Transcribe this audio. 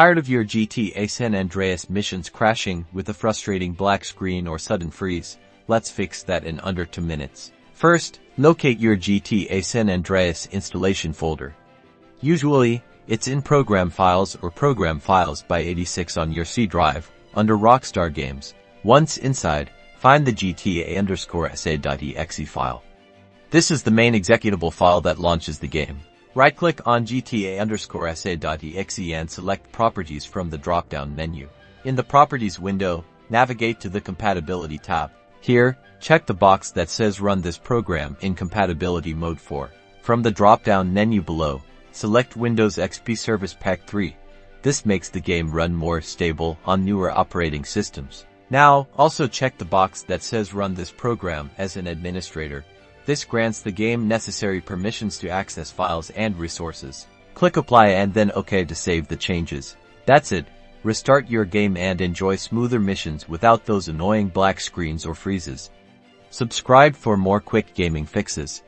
Tired of your GTA San Andreas missions crashing with a frustrating black screen or sudden freeze? Let's fix that in under 2 minutes. First, locate your GTA San Andreas installation folder. Usually, it's in Program Files or Program Files by 86 on your C drive, under Rockstar Games. Once inside, find the GTA_SA.exe file. This is the main executable file that launches the game. Right-click on GTA_SA.exe and select Properties from the drop-down menu. In the Properties window, navigate to the Compatibility tab. Here, check the box that says Run this program in Compatibility Mode 4. From the drop-down menu below, select Windows XP Service Pack 3. This makes the game run more stable on newer operating systems. Now, also check the box that says Run this program as an administrator. This grants the game necessary permissions to access files and resources. Click Apply and then OK to save the changes. That's it. Restart your game and enjoy smoother missions without those annoying black screens or freezes. Subscribe for more quick gaming fixes.